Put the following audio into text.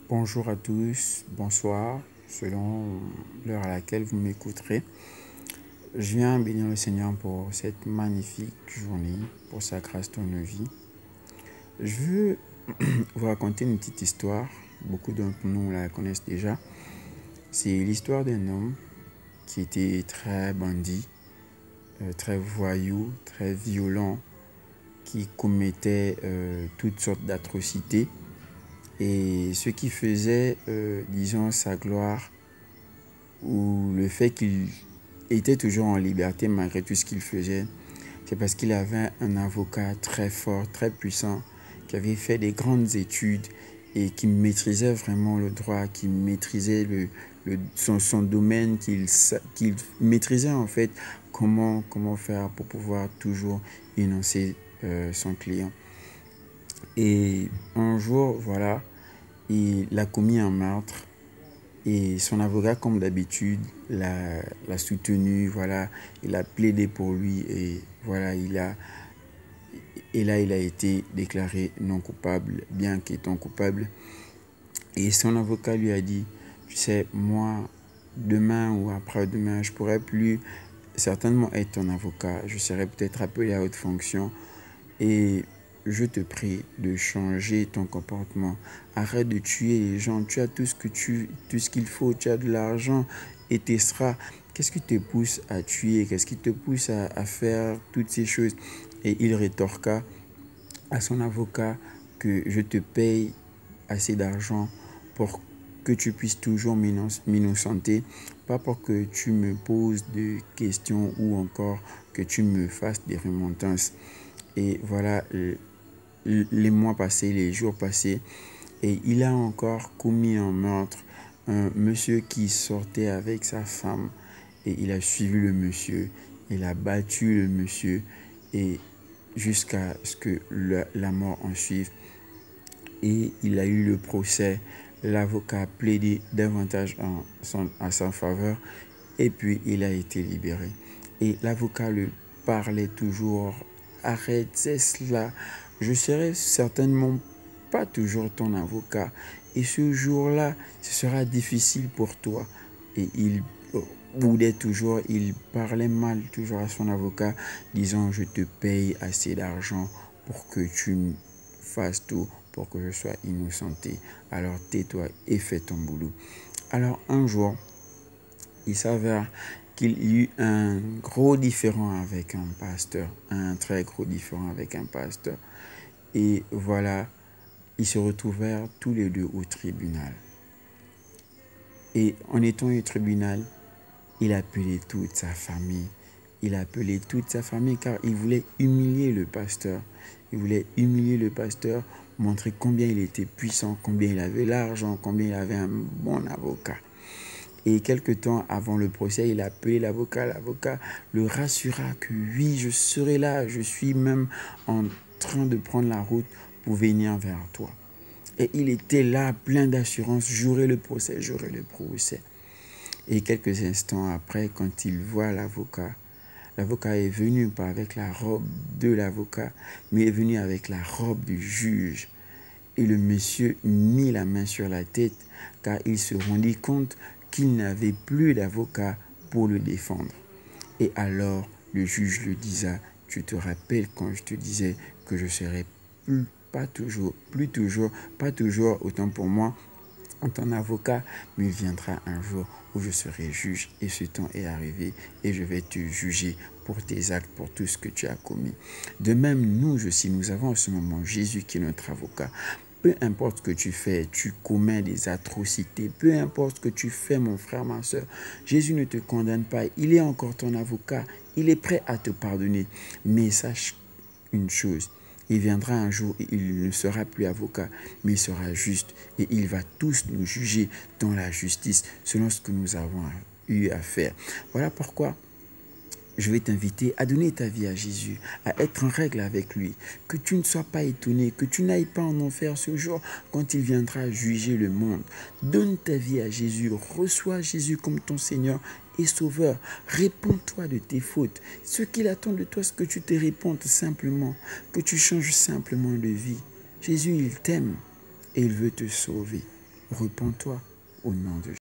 Bonjour à tous, bonsoir, selon l'heure à laquelle vous m'écouterez. Je viens bénir le Seigneur pour cette magnifique journée, pour sa grâce dans nos vies. Je veux vous raconter une petite histoire, beaucoup d'entre nous la connaissent déjà. C'est l'histoire d'un homme qui était très bandit, très voyou, très violent, qui commettait toutes sortes d'atrocités. Et ce qui faisait, disons, sa gloire, ou le fait qu'il était toujours en liberté malgré tout ce qu'il faisait, c'est parce qu'il avait un avocat très fort, très puissant, qui avait fait des grandes études et qui maîtrisait vraiment le droit, qui maîtrisait son domaine, qu'il maîtrisait en fait comment faire pour pouvoir toujours énoncer son client. Et un jour, voilà, il a commis un meurtre. Et son avocat, comme d'habitude, l'a soutenu, voilà, il a plaidé pour lui et voilà, il a été déclaré non coupable, bien qu'étant coupable. Et son avocat lui a dit, tu sais, moi, demain ou après-demain, je pourrais plus certainement être ton avocat, je serai peut-être appelé à haute fonction et je te prie de changer ton comportement. Arrête de tuer les gens. Tu as tout ce qu'il faut. Tu as de l'argent et tu seras. Qu'est-ce qui te pousse à tuer? Qu'est-ce qui te pousse à faire toutes ces choses? Et il rétorqua à son avocat que je te paye assez d'argent pour que tu puisses toujours m'innocenter, pas pour que tu me poses des questions ou encore que tu me fasses des remontrances. Et voilà, les mois passés, les jours passés, et il a encore commis un meurtre. Un monsieur qui sortait avec sa femme, et il a suivi le monsieur, il a battu le monsieur, et jusqu'à ce que la mort en suive. Et il a eu le procès. L'avocat a plaidé davantage à sa faveur, et puis il a été libéré. Et l'avocat le parlait toujours, arrête, c'est cela. Je serai certainement pas toujours ton avocat. Et ce jour-là, ce sera difficile pour toi. Et il boudait toujours, il parlait mal toujours à son avocat, disant, je te paye assez d'argent pour que tu fasses tout, pour que je sois innocenté. Alors tais-toi et fais ton boulot. Alors un jour, il s'avère qu'il y eut un gros différend avec un pasteur, un très gros différend avec un pasteur. Et voilà, ils se retrouvèrent tous les deux au tribunal. Et en étant au tribunal, il appelait toute sa famille. Il appelait toute sa famille car il voulait humilier le pasteur. Il voulait humilier le pasteur, montrer combien il était puissant, combien il avait l'argent, combien il avait un bon avocat. Et quelque temps avant le procès, il a appelé l'avocat. L'avocat le rassura que oui, je serai là. Je suis même en train de prendre la route pour venir vers toi. Et il était là, plein d'assurance. J'aurai le procès, j'aurai le procès. Et quelques instants après, quand il voit l'avocat, l'avocat est venu pas avec la robe de l'avocat, mais est venu avec la robe du juge. Et le monsieur mit la main sur la tête car il se rendit compte qu'il n'avait plus d'avocat pour le défendre. Et alors le juge le disa, tu te rappelles quand je te disais que je serais pas toujours, autant pour moi, en ton avocat, mais il viendra un jour où je serai juge et ce temps est arrivé et je vais te juger pour tes actes, pour tout ce que tu as commis. De même, nous avons en ce moment Jésus qui est notre avocat. Peu importe ce que tu fais, tu commets des atrocités, peu importe ce que tu fais, mon frère, ma soeur, Jésus ne te condamne pas, il est encore ton avocat, il est prêt à te pardonner. Mais sache une chose, il viendra un jour et il ne sera plus avocat, mais il sera juste et il va tous nous juger dans la justice selon ce que nous avons eu à faire. Voilà pourquoi je vais t'inviter à donner ta vie à Jésus, à être en règle avec lui, que tu ne sois pas étonné, que tu n'ailles pas en enfer ce jour quand il viendra juger le monde. Donne ta vie à Jésus, reçois Jésus comme ton Seigneur et Sauveur. Réponds-toi de tes fautes. Ce qu'il attend de toi, c'est que tu te répondes simplement, que tu changes simplement de vie. Jésus, il t'aime et il veut te sauver. Repends-toi au nom de Jésus.